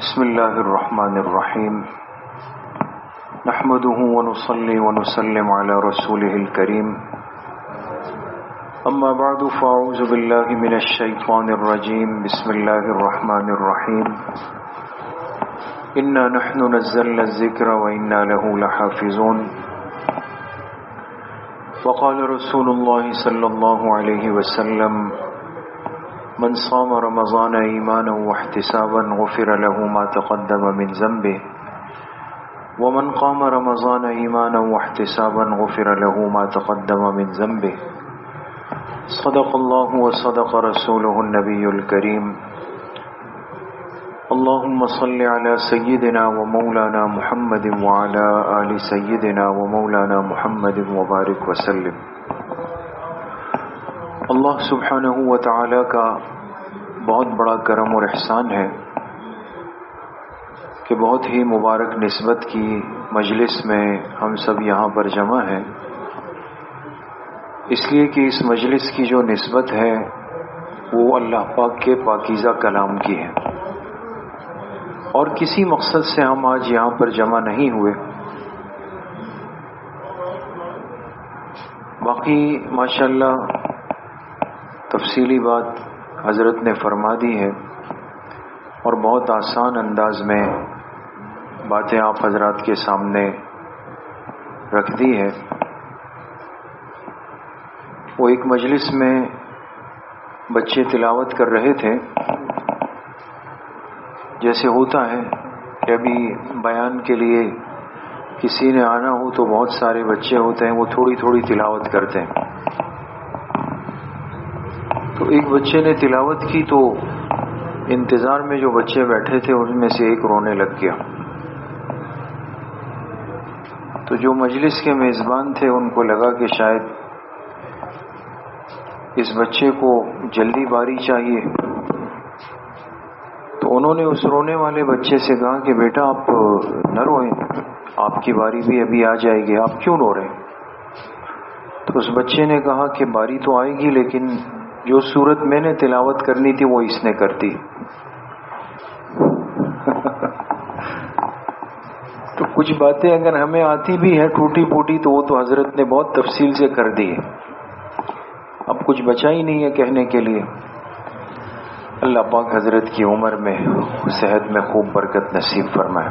بسم الله الرحمن الرحيم نحمده ونصلي ونسلم على رسوله الكريم أما بعد فأعوذ بالله من الشيطان الرجيم بسم الله الرحمن الرحيم إنا نحن نزلنا الذكر وإنا له لحافظون وقال رسول الله صلى الله عليه وسلم من صام رمضان ایمانا واحتسابا غفر له ما تقدم من ذنبه ومن قام رمضان ایمانا واحتسابا غفر له ما تقدم من ذنبه صدق الله وصدق رسوله النبي الكريم اللهم صل على سيدنا ومولانا محمد وعلى آل سيدنا ومولانا محمد وبارك وسلم۔ اللہ سبحانہ و تعالی کا بہت بڑا کرم اور احسان ہے کہ بہت ہی مبارک نسبت کی مجلس میں ہم سب یہاں پر جمع ہیں، اس لیے کہ اس مجلس کی جو نسبت ہے وہ اللہ پاک کے پاکیزہ کلام کی ہے، اور کسی مقصد سے ہم آج یہاں پر جمع نہیں ہوئے۔ باقی ماشاءاللہ تفصیلی بات حضرت نے فرما دی ہے اور بہت آسان انداز میں باتیں آپ حضرات کے سامنے رکھ دی ہے۔ وہ ایک مجلس میں بچے تلاوت کر رہے تھے، جیسے ہوتا ہے کہ ابھی بیان کے لیے کسی نے آنا ہو تو بہت سارے بچے ہوتے ہیں، وہ تھوڑی تھوڑی تلاوت کرتے ہیں۔ تو ایک بچے نے تلاوت کی تو انتظار میں جو بچے بیٹھے تھے ان میں سے ایک رونے لگ گیا۔ تو جو مجلس کے میزبان تھے ان کو لگا کہ شاید اس بچے کو جلدی باری چاہیے، تو انہوں نے اس رونے والے بچے سے کہا کہ بیٹا آپ نہ روئیں، آپ کی باری بھی ابھی آ جائے گی، آپ کیوں رو رہے ہیں؟ تو اس بچے نے کہا کہ باری تو آئے گی لیکن جو صورت میں نے تلاوت کرنی تھی وہ اس نے کر دی۔ تو کچھ باتیں اگر ہمیں آتی بھی ہے ٹوٹی پھوٹی تو وہ تو حضرت نے بہت تفصیل سے کر دی ہے، اب کچھ بچا ہی نہیں ہے کہنے کے لیے۔ اللہ پاک حضرت کی عمر میں صحت میں خوب برکت نصیب فرمائے۔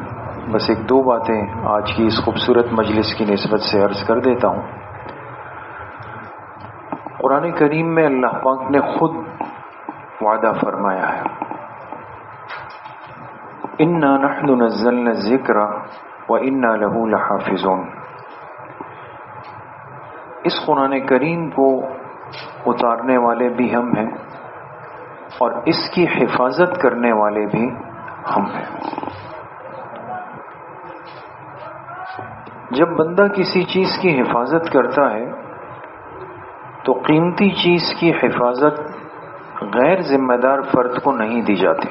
بس ایک دو باتیں آج کی اس خوبصورت مجلس کی نسبت سے عرض کر دیتا ہوں۔ قرآن کریم میں اللہ پاک نے خود وعدہ فرمایا ہے، اِنَّا نَحْنُ نَزَّلْنَا الذِّكْرَ وَإِنَّا لَهُ لَحَافِظُونَ۔ اس قرآن کریم کو اتارنے والے بھی ہم ہیں اور اس کی حفاظت کرنے والے بھی ہم ہیں۔ جب بندہ کسی چیز کی حفاظت کرتا ہے تو قیمتی چیز کی حفاظت غیر ذمہ دار فرد کو نہیں دی جاتی۔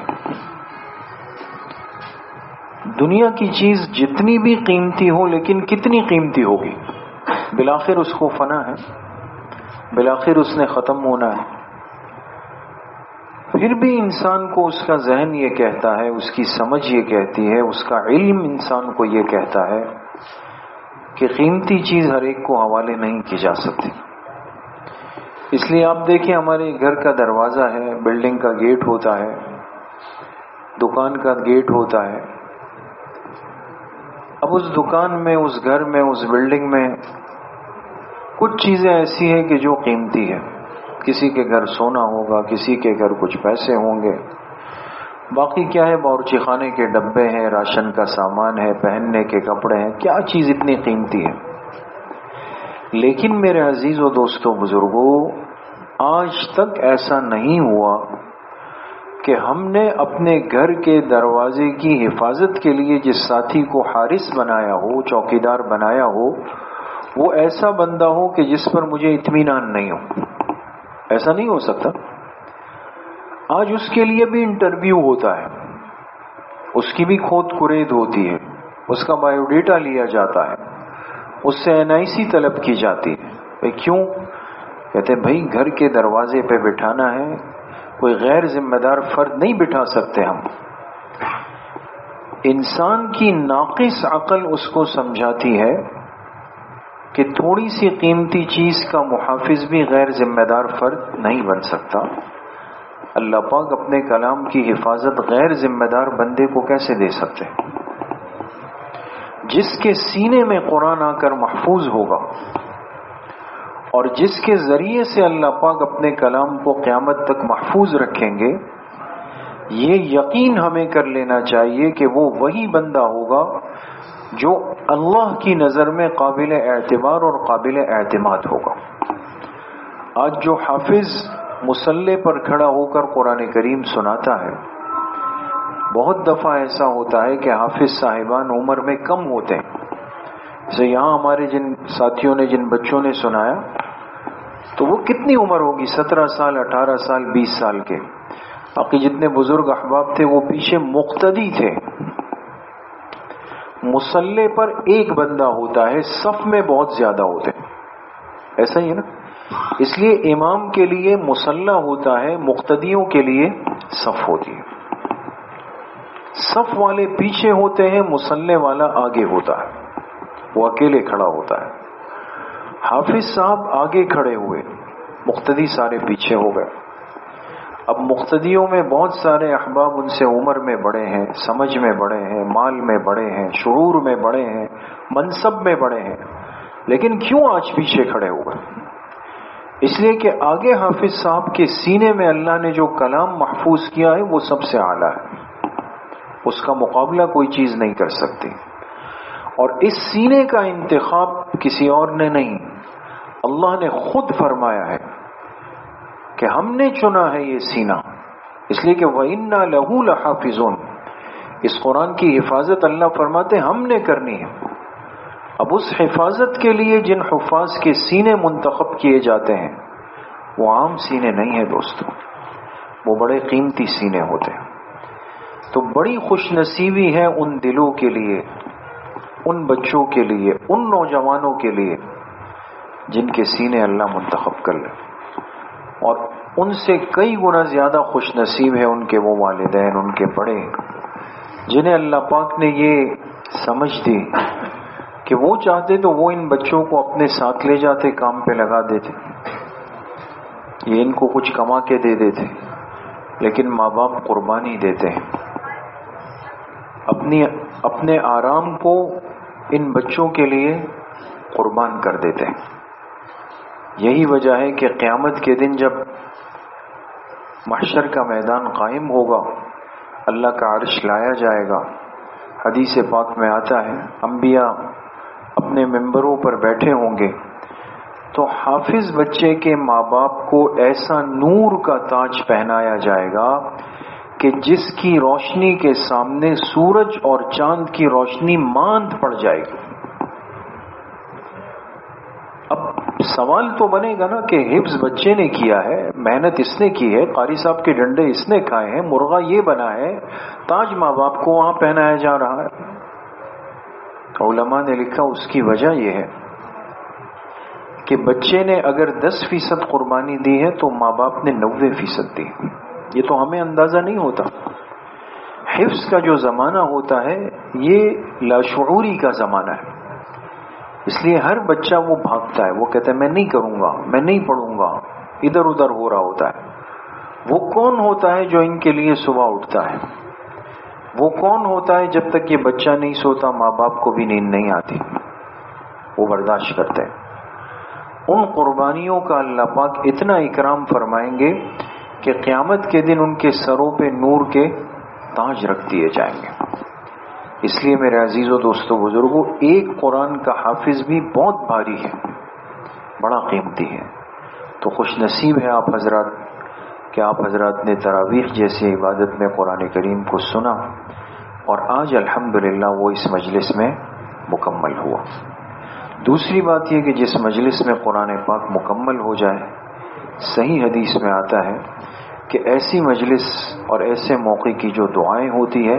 دنیا کی چیز جتنی بھی قیمتی ہو لیکن کتنی قیمتی ہوگی، بالآخر اس کو فنا ہے، بالآخر اس نے ختم ہونا ہے۔ پھر بھی انسان کو اس کا ذہن یہ کہتا ہے، اس کی سمجھ یہ کہتی ہے، اس کا علم انسان کو یہ کہتا ہے کہ قیمتی چیز ہر ایک کو حوالے نہیں کی جا سکتی۔ اس لیے آپ دیکھیں ہمارے گھر کا دروازہ ہے، بلڈنگ کا گیٹ ہوتا ہے، دکان کا گیٹ ہوتا ہے۔ اب اس دکان میں، اس گھر میں، اس بلڈنگ میں کچھ چیزیں ایسی ہیں کہ جو قیمتی ہے۔ کسی کے گھر سونا ہوگا، کسی کے گھر کچھ پیسے ہوں گے، باقی کیا ہے باورچی خانے کے ڈبے ہیں، راشن کا سامان ہے، پہننے کے کپڑے ہیں، کیا چیز اتنی قیمتی ہے۔ لیکن میرے عزیز و دوستو بزرگوں، آج تک ایسا نہیں ہوا کہ ہم نے اپنے گھر کے دروازے کی حفاظت کے لیے جس ساتھی کو حارس بنایا ہو، چوکیدار بنایا ہو، وہ ایسا بندہ ہو کہ جس پر مجھے اطمینان نہیں ہو۔ ایسا نہیں ہو سکتا۔ آج اس کے لیے بھی انٹرویو ہوتا ہے، اس کی بھی کھود کرید ہوتی ہے، اس کا بایو ڈیٹا لیا جاتا ہے، اس سے NIC طلب کی جاتی ہے۔ بھئی کیوں؟ کہتے ہیں بھائی گھر کے دروازے پہ بٹھانا ہے، کوئی غیر ذمہ دار فرد نہیں بٹھا سکتے ہم۔ انسان کی ناقص عقل اس کو سمجھاتی ہے کہ تھوڑی سی قیمتی چیز کا محافظ بھی غیر ذمہ دار فرد نہیں بن سکتا. اللہ پاک اپنے کلام کی حفاظت غیر ذمہ دار بندے کو کیسے دے سکتے؟ جس کے سینے میں قرآن آ کر محفوظ ہوگا اور جس کے ذریعے سے اللہ پاک اپنے کلام کو قیامت تک محفوظ رکھیں گے، یہ یقین ہمیں کر لینا چاہیے کہ وہ وہی بندہ ہوگا جو اللہ کی نظر میں قابل اعتبار اور قابل اعتماد ہوگا. آج جو حافظ مصلی پر کھڑا ہو کر قرآن کریم سناتا ہے، بہت دفعہ ایسا ہوتا ہے کہ حافظ صاحبان عمر میں کم ہوتے ہیں. جیسے یہاں ہمارے جن ساتھیوں نے، جن بچوں نے سنایا، تو وہ کتنی عمر ہوگی؟ 17 سال، 18 سال، 20 سال کے. باقی جتنے بزرگ احباب تھے وہ پیچھے مقتدی تھے. مصلی پر ایک بندہ ہوتا ہے، صف میں بہت زیادہ ہوتے ہیں. ایسا ہی ہے نا؟ اس لیے امام کے لیے مصلی ہوتا ہے، مقتدیوں کے لیے صف ہوتی ہے. صف والے پیچھے ہوتے ہیں، مصلی والا آگے ہوتا ہے، وہ اکیلے کھڑا ہوتا ہے. حافظ صاحب آگے کھڑے ہوئے، مقتدی سارے پیچھے ہو گئے. اب مقتدیوں میں بہت سارے احباب ان سے عمر میں بڑے ہیں، سمجھ میں بڑے ہیں، مال میں بڑے ہیں، شعور میں بڑے ہیں، منصب میں بڑے ہیں، لیکن کیوں آج پیچھے کھڑے ہوئے؟ اس لیے کہ آگے حافظ صاحب کے سینے میں اللہ نے جو کلام محفوظ کیا ہے وہ سب سے اعلیٰ ہے، اس کا مقابلہ کوئی چیز نہیں کر سکتی. اور اس سینے کا انتخاب کسی اور نے نہیں، اللہ نے خود فرمایا ہے کہ ہم نے چنا ہے یہ سینہ. اس لیے کہ وَإِنَّا لَهُ لَحَافِظُونَ، اس قرآن کی حفاظت اللہ فرماتے ہم نے کرنی ہے. اب اس حفاظت کے لیے جن حفاظ کے سینے منتخب کیے جاتے ہیں وہ عام سینے نہیں ہیں دوستو، وہ بڑے قیمتی سینے ہوتے ہیں. تو بڑی خوش نصیبی ہے ان دلوں کے لیے، ان بچوں کے لیے، ان نوجوانوں کے لیے جن کے سینے اللہ منتخب کر لے. اور ان سے کئی گنا زیادہ خوش نصیب ہے ان کے وہ والدین، ان کے بڑے، جنہیں اللہ پاک نے یہ سمجھ دی کہ وہ چاہتے تو وہ ان بچوں کو اپنے ساتھ لے جاتے، کام پہ لگا دیتے، یہ ان کو کچھ کما کے دے دیتے. لیکن ماں باپ قربانی دیتے ہیں، اپنے آرام کو ان بچوں کے لیے قربان کر دیتے ہیں. یہی وجہ ہے کہ قیامت کے دن جب محشر کا میدان قائم ہوگا، اللہ کا عرش لایا جائے گا. حدیث پاک میں آتا ہے انبیاء اپنے ممبروں پر بیٹھے ہوں گے تو حافظ بچے کے ماں باپ کو ایسا نور کا تاج پہنایا جائے گا کہ جس کی روشنی کے سامنے سورج اور چاند کی روشنی ماند پڑ جائے گی. اب سوال تو بنے گا نا کہ حفظ بچے نے کیا ہے، محنت اس نے کی ہے، قاری صاحب کے ڈنڈے اس نے کھائے ہیں، مرغا یہ بنا ہے، تاج ماں باپ کو وہاں پہنایا جا رہا ہے. علماء نے لکھا اس کی وجہ یہ ہے کہ بچے نے اگر 10% قربانی دی ہے تو ماں باپ نے 90% دی. یہ تو ہمیں اندازہ نہیں ہوتا. حفظ کا جو زمانہ ہوتا ہے یہ لاشعوری کا زمانہ ہے. اس لیے ہر بچہ وہ بھاگتا ہے، وہ کہتا ہے میں نہیں کروں گا، میں نہیں پڑھوں گا، ادھر ادھر ہو رہا ہوتا ہے. وہ کون ہوتا ہے جو ان کے لیے صبح اٹھتا ہے؟ وہ کون ہوتا ہے جب تک یہ بچہ نہیں سوتا ماں باپ کو بھی نیند نہیں آتی؟ وہ برداشت کرتے ہیں. ان قربانیوں کا اللہ پاک اتنا اکرام فرمائیں گے کہ قیامت کے دن ان کے سروں پہ نور کے تاج رکھ دیے جائیں گے. اس لیے میرے عزیزوں، دوستوں، بزرگوں، ایک قرآن کا حافظ بھی بہت بھاری ہے، بڑا قیمتی ہے. تو خوش نصیب ہے آپ حضرات کہ آپ حضرات نے تراویح جیسی عبادت میں قرآن کریم کو سنا اور آج الحمدللہ وہ اس مجلس میں مکمل ہوا. دوسری بات یہ کہ جس مجلس میں قرآن پاک مکمل ہو جائے، صحیح حدیث میں آتا ہے کہ ایسی مجلس اور ایسے موقع کی جو دعائیں ہوتی ہے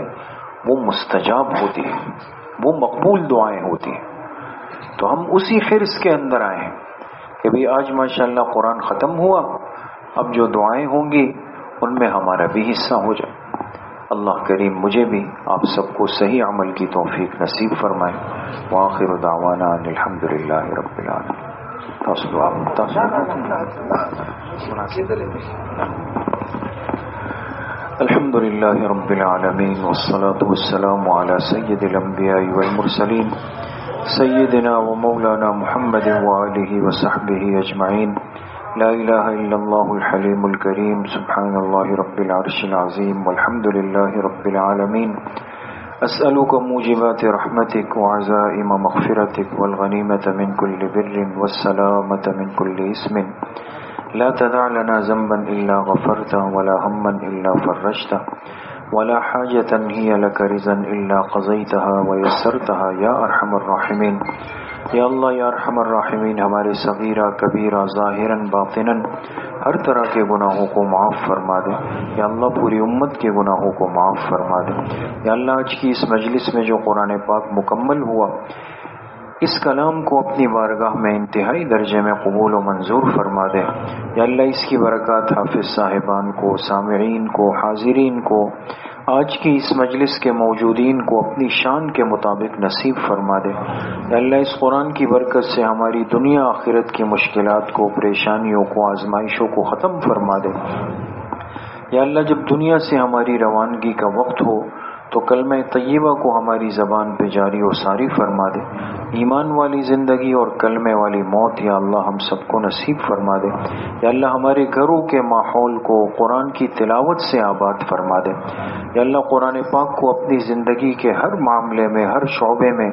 وہ مستجاب ہوتی ہیں، وہ مقبول دعائیں ہوتی ہیں. تو ہم اسی حرص کے اندر آئے ہیں کہ بھی آج ماشاءاللہ قرآن ختم ہوا، اب جو دعائیں ہوں گی ان میں ہمارا بھی حصہ ہو جائے. اللہ کریم مجھے بھی آپ سب کو صحیح عمل کی توفیق نصیب فرمائے. وآخر دعوانا ان الحمدللہ رب العالمین. الحمد للہ رب العالمین والصلاة والسلام على سید الانبیاء والمرسلین سیدنا و مولانا محمد وآلہ وصحبہ اجمعین. لا الہ الا اللہ الحلیم الکریم سبحان اللہ رب العرش العظیم والحمد للہ رب العالمین. اسألک موجبات رحمتک وعزائم مغفرتک والغنیمة من كل بر والسلامة من كل اسم. لا تدع لنا ذنبا إلا غفرته ولا هما إلا فرجته ولا حاجة هي لك رضا إلا قضيتها ويسرتها يا أرحم الراحمين. یا اللہ یا ارحم الراحمین، ہمارے صغیرہ کبیرہ ظاہراً باطناً ہر طرح کے گناہوں کو معاف فرما دے. یا اللہ پوری امت کے گناہوں کو معاف فرما دے. یا اللہ آج کی اس مجلس میں جو قرآن پاک مکمل ہوا، اس کلام کو اپنی بارگاہ میں انتہائی درجے میں قبول و منظور فرما دے. یا اللہ اس کی برکات حافظ صاحبان کو، سامعین کو، حاضرین کو، آج کی اس مجلس کے موجودین کو اپنی شان کے مطابق نصیب فرما دے. یا اللہ اس قرآن کی برکت سے ہماری دنیا آخرت کی مشکلات کو، پریشانیوں کو، آزمائشوں کو ختم فرما دے. یا اللہ جب دنیا سے ہماری روانگی کا وقت ہو تو کلمہ طیبہ کو ہماری زبان پہ جاری و ساری فرما دے. ایمان والی زندگی اور کلمے والی موت یا اللہ ہم سب کو نصیب فرما دے. یا اللہ ہمارے گھروں کے ماحول کو قرآن کی تلاوت سے آباد فرما دے. یا اللہ قرآن پاک کو اپنی زندگی کے ہر معاملے میں، ہر شعبے میں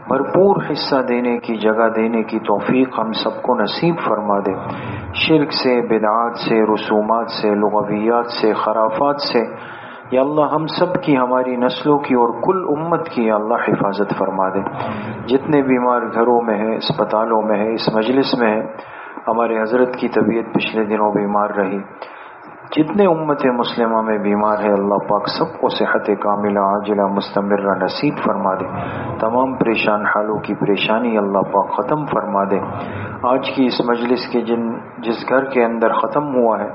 بھرپور حصہ دینے کی، جگہ دینے کی توفیق ہم سب کو نصیب فرما دے. شرک سے، بدعات سے، رسومات سے، لغویات سے، خرافات سے یا اللہ ہم سب کی، ہماری نسلوں کی اور کل امت کی یا اللہ حفاظت فرما دے. جتنے بیمار گھروں میں ہیں، اسپتالوں میں ہیں، اس مجلس میں ہیں، ہمارے حضرت کی طبیعت پچھلے دنوں بیمار رہی، جتنے امت مسلمہ میں بیمار ہے اللہ پاک سب کو صحت کاملہ عاجلہ مستمرہ نصیب فرما دے. تمام پریشان حالوں کی پریشانی اللہ پاک ختم فرما دے. آج کی اس مجلس کے جس گھر کے اندر ختم ہوا ہے،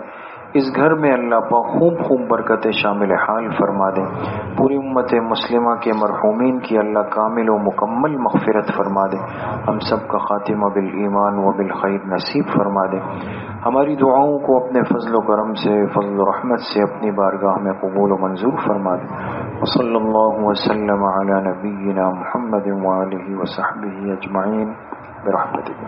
اس گھر میں اللہ پاک خوب برکت شامل حال فرما دے. پوری امت مسلمہ کے مرحومین کی اللہ کامل و مکمل مغفرت فرما دے. ہم سب کا خاتمہ بالایمان و بالخیر نصیب فرما دے. ہماری دعاؤں کو اپنے فضل و کرم سے، فضل و رحمت سے اپنی بارگاہ میں قبول و منظور فرما دے. وصلی اللہ وسلم علی نبینا محمد وآلہ وصحبہ اجمعین برحمتک.